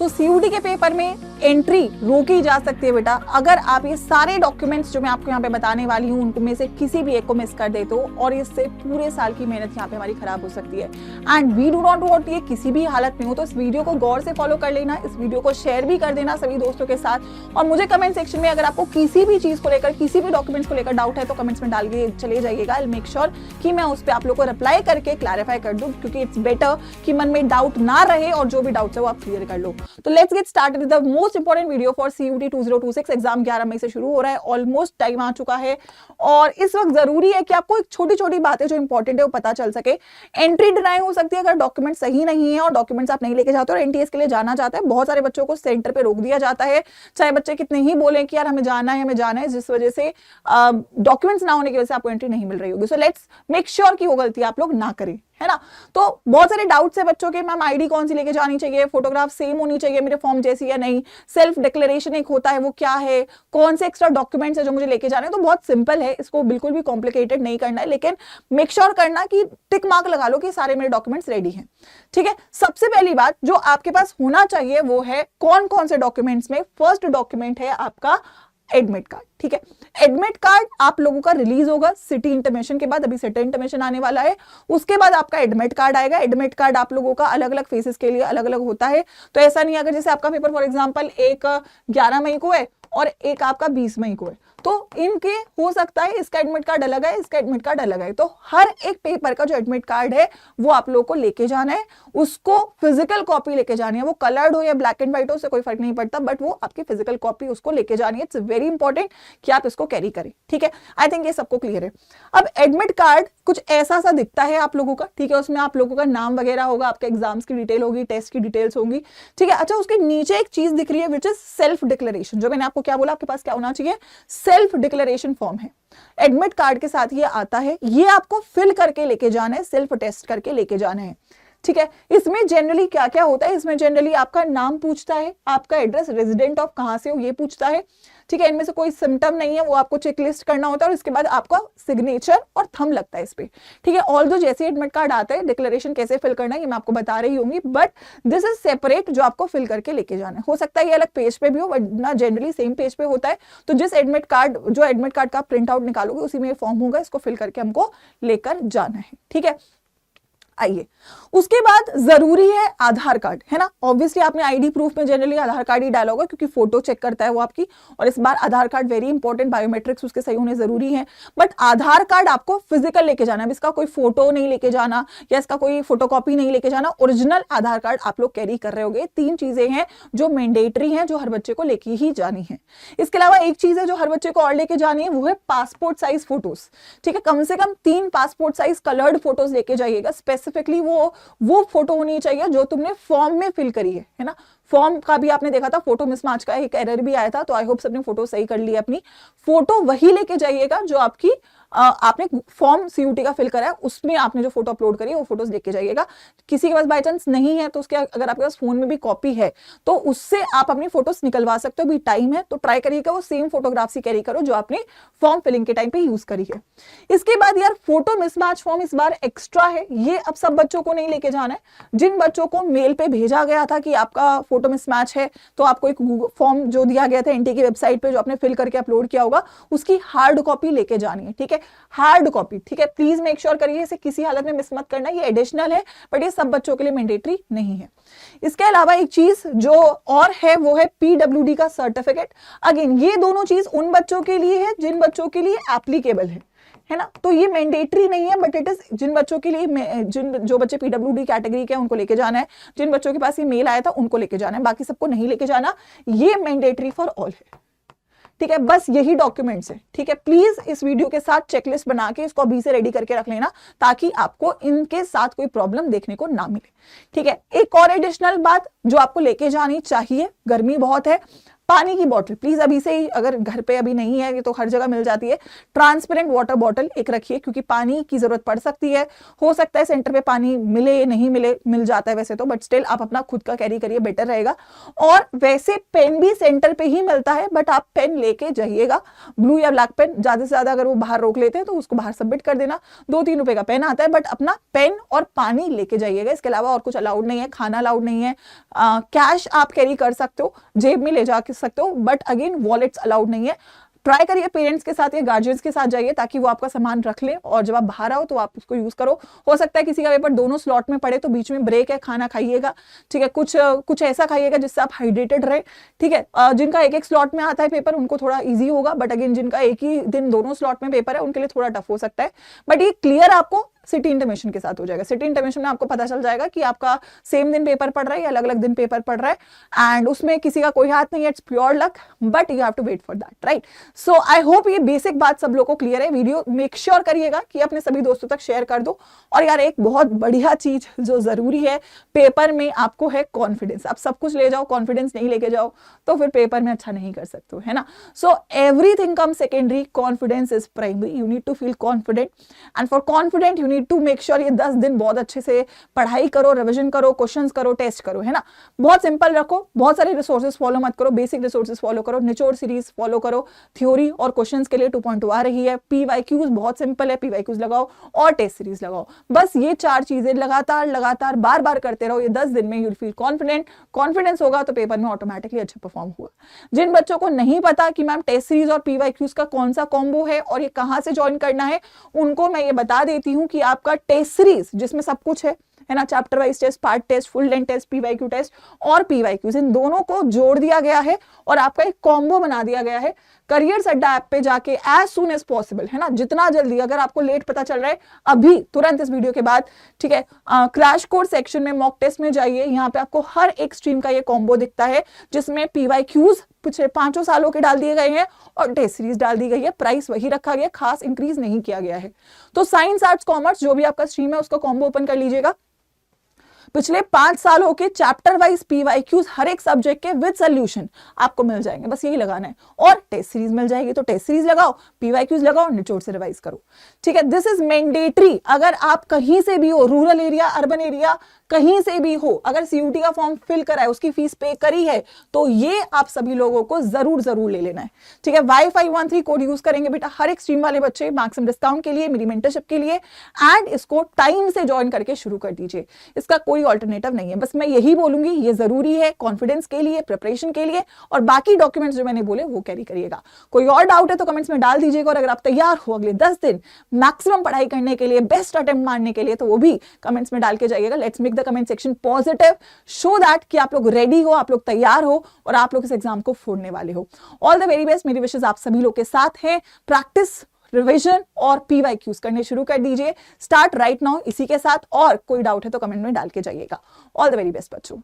तो सीयूटी के पेपर में एंट्री रोकी जा सकती है बेटा अगर आप ये सारे डॉक्यूमेंट्स जो मैं आपको यहाँ पे बताने वाली हूँ उनमें से किसी भी एक को मिस कर देते हो, और इससे पूरे साल की मेहनत यहाँ पे हमारी खराब हो सकती है। And we do not want ये किसी भी हालत में हो। तो इस वीडियो को गौर से फॉलो कर लेना, इस वीडियो को शेयर भी कर देना सभी दोस्तों के साथ, और मुझे कमेंट सेक्शन में अगर आपको किसी भी चीज को लेकर, किसी भी डॉक्यूमेंट्स को लेकर डाउट है तो कमेंट्स में डाल के चले जाइएगा। आई मेक श्योर कि मैं उस पर आप लोग को रिप्लाई करके क्लैरिफाई कर दूं, क्योंकि इट्स बेटर कि मन में डाउट ना रहे और जो भी डाउट्स है वो आप क्लियर कर लो। तो let's get started with the most important video for CUET 2026। Exam 11 मई से शुरू हो रहा है, ऑलमोस्ट टाइम आ चुका है, और इस वक्त जरूरी है कि आपको एक छोटी छोटी बातें जो इंपॉर्टेंट है वो पता चल सके। एंट्री डिनाई हो सकती है अगर डॉक्यूमेंट सही नहीं है और डॉक्यूमेंट्स आप नहीं लेके जाते और एनटीएस के लिए जाना चाहते हैं। बहुत सारे बच्चों को सेंटर पे रोक दिया जाता है, चाहे बच्चे कितने ही बोले कि यार हमें जाना है, जिस वजह से डॉक्यूमेंट्स ना होने की वजह से आपको एंट्री नहीं मिल रही होगी। सो लेट्स मेक श्योर कि वो गलती आप लोग ना करें, है ना। तो बहुत सारे डाउट्स है बच्चों के, मैम आईडी कौन सी लेके जानी चाहिए, फोटोग्राफ सेम होनी चाहिए मेरे फॉर्म जैसी या नहीं, सेल्फ डिक्लेरेशन एक होता है वो क्या है, कौन से एक्स्ट्रा डॉक्यूमेंट्स है जो मुझे लेके जाने हैं। तो बहुत सिंपल है, इसको बिल्कुल भी कॉम्प्लिकेटेड नहीं करना है, लेकिन मेक श्योर करना कि टिक मार्क लगा लो कि सारे मेरे डॉक्यूमेंट्स रेडी हैं। ठीक है, सबसे पहली बात जो आपके पास होना चाहिए वो है कौन कौन से डॉक्यूमेंट्स में फर्स्ट डॉक्यूमेंट है आपका एडमिट कार्ड। ठीक है, एडमिट कार्ड आप लोगों का रिलीज होगा सिटी इंटीमेशन के बाद, अभी सिटी इंटीमेशन आने वाला है, उसके बाद आपका एडमिट कार्ड आएगा। एडमिट कार्ड आप लोगों का अलग अलग फेसेस के लिए अलग अलग होता है, तो ऐसा नहीं अगर जैसे आपका पेपर फॉर एग्जांपल एक 11 मई को है और एक आपका 20 मई को है, तो इनके हो सकता है इसका एडमिट कार्ड अलग है, इसका एडमिट कार्ड अलग है। तो हर एक पेपर का जो एडमिट कार्ड है वो आप लोगों को लेके जाना है, उसको फिजिकल कॉपी लेके जानी है, वो कलर्ड हो या ब्लैक एंड व्हाइट हो उससे कोई फर्क नहीं पड़ता, बट वो आपकी फिजिकल कॉपी उसको लेके जानी है। इट्स वेरी इंपॉर्टेंट कि आप इसको कैरी करें। ठीक है, आई थिंक ये सबको क्लियर है। अब एडमिट कार्ड कुछ ऐसा सा दिखता है आप लोगों का, ठीक है, उसमें आप लोगों का नाम वगैरह होगा, आपके एग्जाम्स की डिटेल होगी, टेस्ट की डिटेल्स होंगी। ठीक है, अच्छा उसके नीचे एक चीज दिख रही है विच इज सेल्फ डिक्लेरेशन। जो मैंने आपको क्या बोला, आपके पास क्या होना चाहिए, सेल्फ डिक्लेरेशन फॉर्म है, एडमिट कार्ड के साथ ये आता है, ये आपको फिल करके लेके जाना है, सेल्फ टेस्ट करके लेके जाना है। ठीक है, इसमें जनरली क्या क्या होता है, इसमें जनरली आपका नाम पूछता है, आपका एड्रेस, रेजिडेंट ऑफ कहां से हो ये पूछता है। ठीक है, इनमें से कोई सिम्टम नहीं है वो आपको चेकलिस्ट करना होता है, और इसके बाद आपका सिग्नेचर और थंब लगता है इस पे। ठीक है, ऑल दो जैसे एडमिट कार्ड आता है, डिक्लेरेशन कैसे फिल करना है ये मैं आपको बता रही होंगी, बट दिस इज सेपरेट जो आपको फिल करके लेके जाना है। हो सकता है ये अलग पेज पे भी हो, बट ना जनरली सेम पेज पे होता है। तो जिस एडमिट कार्ड जो एडमिट कार्ड का प्रिंट आउट निकालोगे उसी में फॉर्म होगा, इसको फिल करके हमको लेकर जाना है। ठीक है, आइए उसके बाद जरूरी है आधार कार्ड, है ना। ऑब्वियसली आपने आईडी प्रूफ में जनरली आधार कार्ड ही डाला होगा क्योंकि फोटो चेक करता है वो आपकी, और इस बार आधार कार्ड वेरी इंपॉर्टेंट, बायोमेट्रिक्स उसके सही होने जरूरी है। बट आधार कार्ड आपको फिजिकल लेके जाना है, इसका कोई फोटो नहीं लेके जाना या इसका कोई फोटोकॉपी नहीं लेके जाना, ओरिजिनल आधार कार्ड आप लोग कैरी कर रहे होगे। 3 चीजें हैं जो मैंडेटरी हैं, जो हर बच्चे को लेके ही जानी है। इसके अलावा एक चीज है जो हर बच्चे को और लेके जानी है, वो है पासपोर्ट साइज फोटोज। ठीक है, कम से कम 3 पासपोर्ट साइज कलर्ड फोटोज लेके जाइएगा। स्पेसिफिकली वो फोटो होनी चाहिए जो तुमने फॉर्म में फिल करी है ना। फॉर्म का भी आपने देखा था, फोटो मिसमैच का एक एरर भी आया था, तो आई होप सबने फोटो सही कर ली अपनी। फोटो वही लेके जाइएगा जो आपकी आपने फॉर्म सीयूटी का फिल करा है, उसमें आपने जो फोटो अपलोड करी है वो फोटोज लेके जाइएगा। किसी के पास बाय चांस नहीं है तो उसके अगर आपके पास फोन में भी कॉपी है तो उससे आप अपनी फोटोज निकलवा सकते हो, भी टाइम है तो ट्राई करिएगा वो सेम फोटोग्राफ ही कैरी करो जो आपने फॉर्म फिलिंग के टाइम पे यूज करी है। इसके बाद यार फोटो मिसमैच फॉर्म इस बार एक्स्ट्रा है, ये अब सब बच्चों को नहीं लेके जाना है। जिन बच्चों को मेल पे भेजा गया था कि आपका फोटो मिसमैच है, तो आपको एक फॉर्म जो दिया गया था एनटी की वेबसाइट पे जो आपने फिल करके अपलोड किया होगा, उसकी हार्ड कॉपी लेके जानी है। ठीक है, हार्ड कॉपी। ठीक है, प्लीज मेक श्योर करिए, इसे किसी हालत में मिस मत करना, ये एडिशनल है बट ये सब बच्चों के लिए मैंडेटरी नहीं है। इसके अलावा एक चीज जो और है वो है पीडब्ल्यूडी का सर्टिफिकेट। अगेन ये दोनों चीज उन बच्चों के लिए है जिन बच्चों के लिए एप्लीकेबल है ना, तो ये मैंडेटरी नहीं है, बट इट इज जिन बच्चों के लिए, जो बच्चे पीडब्ल्यूडी कैटेगरी के हैं उनको लेके जाना है, जिन बच्चों के पास ये मेल आया था उनको लेके जाना है, बाकी सबको नहीं लेके जाना। ये मैंडेटरी फॉर ऑल है। ठीक है, बस यही डॉक्यूमेंट्स है। ठीक है, प्लीज इस वीडियो के साथ चेकलिस्ट बना के इसको अभी से रेडी करके रख लेना ताकि आपको इनके साथ कोई प्रॉब्लम देखने को ना मिले। ठीक है, एक और एडिशनल बात जो आपको लेके जानी चाहिए, गर्मी बहुत है, पानी की बॉटल प्लीज अभी से ही, अगर घर पे अभी नहीं है, ये तो हर जगह मिल जाती है, ट्रांसपेरेंट वाटर बॉटल एक रखिए, क्योंकि पानी की जरूरत पड़ सकती है। हो सकता है सेंटर पे पानी मिले नहीं मिले, मिल जाता है वैसे तो, बट स्टिल आप अपना खुद का कैरी करिए, बेटर रहेगा। और वैसे पेन भी सेंटर पे ही मिलता है, बट आप पेन लेके जाइएगा, ब्लू या ब्लैक पेन, ज्यादा से ज्यादा अगर वो बाहर रोक लेते हैं तो उसको बाहर सबमिट कर देना। 2-3 रुपए का पेन आता है, बट अपना पेन और पानी लेके जाइएगा, इसके अलावा और कुछ अलाउड नहीं है, खाना अलाउड नहीं है। कैश आप कैरी कर सकते हो, जेब में ले जा सकते हो, बट अगेन वॉलेट्स अलाउड नहीं है। ट्राई करिए पेरेंट्स के साथ या गार्जियंस के साथ जाइए, ताकि वो आपका सामान रख ले और जब आप बाहर आओ तो आप उसको यूज करो। हो सकता है किसी का पेपर दोनों स्लॉट में पड़े, तो बीच में ब्रेक है, खाना खाइएगा, ठीक है, कुछ ऐसा खाइएगा जिससे आप हाइड्रेटेड रहे, ठीक है। जिनका एक स्लॉट में आता है पेपर उनको थोड़ा ईजी होगा, बट अगेन जिनका एक ही दिन दोनों स्लॉट में पेपर है उनके लिए थोड़ा टफ हो सकता है। बट ये क्लियर आपको सिटी इंटरमिशन के साथ हो जाएगा। सिटी इंटरमिशन में आपको पता चल जाएगा कि आपका सेम दिन पेपर पड़ रहा है या अलग अलग दिन पेपर पड़ रहा है, एंड उसमें किसी का कोई हाथ नहीं है, it's pure luck, but you have to wait for that, right. So I hope ये बेसिक बात सब लोगों को क्लियर है। वीडियो मेक श्योर करिएगा कि अपने सभी दोस्तों तक शेयर कर दो। और यार एक बहुत बढ़िया चीज जो जरूरी है पेपर में आपको है कॉन्फिडेंस। आप सब कुछ ले जाओ, कॉन्फिडेंस नहीं लेके जाओ तो फिर पेपर में अच्छा नहीं कर सकते हो, है ना। So everything come secondary, confidence is primary. You need to feel confident, and for confident you need to make sure ये 10 दिन बहुत अच्छे से पढ़ाई करो, रिवीजन करो, क्वेश्चंस करो, टेस्ट करो, है ना। बहुत सिंपल रखो, बहुत सारे रिसोर्सेज फॉलो मत करो, बेसिक रिसोर्सेज फॉलो करो, निचोड़ सीरीज फॉलो करो, थ्योरी और क्वेश्चंस के लिए 2.2 आ रही है, पीवाईक्यूज बहुत सिंपल है, पीवाईक्यूज लगाओ और टेस्ट सीरीज लगाओ। बस ये 4 चीजें लगातार बार बार करते रहो, ये 10 दिन में you will feel confident. Confidence होगा तो पेपर में ऑटोमेटिकली अच्छा परफॉर्म होगा। जिन बच्चों को नहीं पता कि मैम टेस्ट सीरीज और पीवाईक्यूज का कौन सा कॉम्बो है और ये कहां से ज्वाइन करना है, उनको मैं ये बता देती हूं कि आपका टेस्ट सीरीज जिसमें सब कुछ है ना, chapter wise test, part test, full length test, PYQ test और पीवाईक्यूज, इन दोनों को जोड़ दिया गया है और आपका एक कॉम्बो बना दिया गया है। करियर्स अड्डा ऐप पे जाके एज सून एज पॉसिबल, है ना, जितना जल्दी, अगर आपको लेट पता चल रहा है अभी तुरंत इस वीडियो के बाद, ठीक है, क्रैश कोर्स सेक्शन में मॉक टेस्ट में जाइए, यहाँ पे आपको हर एक स्ट्रीम का ये कॉम्बो दिखता है, जिसमें पीवाईक्यूज पिछले 5 सालों के डाल दिए गए हैं और टेस्ट सीरीज डाल दी गई है। प्राइस वही रखा गया, खास इंक्रीज नहीं किया गया है। तो साइंस, आर्ट्स, कॉमर्स जो भी आपका स्ट्रीम है उसका कॉम्बो ओपन कर लीजिएगा। पिछले 5 सालों के चैप्टर वाइज पीवाईक्यूज हर एक सब्जेक्ट के विद सॉल्यूशन आपको मिल जाएंगे, बस यही लगाना है। और टेस्ट सीरीज मिल जाएगी, तो टेस्ट सीरीज लगाओ, पीवाईक्यूज लगाओ, निचोड़ से रिवाइज करो, ठीक है। This is mandatory. अगर आप कहीं से भी हो, रूरल एरिया, अर्बन एरिया, कहीं से भी हो, अगर सीयूटी का फॉर्म फिल करा है, उसकी फीस पे करी है, तो ये आप सभी लोगों को जरूर ले लेना है, ठीक है। Y513 कोड यूज करेंगे बेटा हर एक स्ट्रीम वाले बच्चे, मैक्सिमम डिस्काउंट के लिए, मेरी मेंटरशिप के लिए, एंड इसको टाइम से ज्वाइन करके शुरू कर दीजिए, इसका कोई ऑल्टरनेटिव नहीं है। बस मैं यही बोलूंगी, ये जरूरी है कॉन्फिडेंस के लिए, प्रिपरेशन के लिए, और बाकी डॉक्यूमेंट्स जो मैंने बोले वो कैरी करिएगा। कोई और डाउट है तो कमेंट्स में डाल दीजिएगा, और अगर आप तैयार हो अगले 10 दिन मैक्सिमम पढ़ाई करने के लिए, बेस्ट अटेम्प्ट मारने के लिए, तो वो भी कमेंट्स में डाल के जाइएगा। Let's make the comment section positive, show that कि आप लोग रेडी हो, आप लोग तैयार हो और आप लोग इस एग्जाम को फोड़ने वाले हो। ऑल द वेरी बेस्ट, मेरी विशेष आप सभी लोग के साथ हैं। प्रैक्टिस, रिवीजन और पीवाईक्यूज करने शुरू कर दीजिए, स्टार्ट राइट नाउ इसी के साथ। और कोई डाउट है तो कमेंट में डाल के जाइएगा। ऑल द वेरी बेस्ट बच्चों।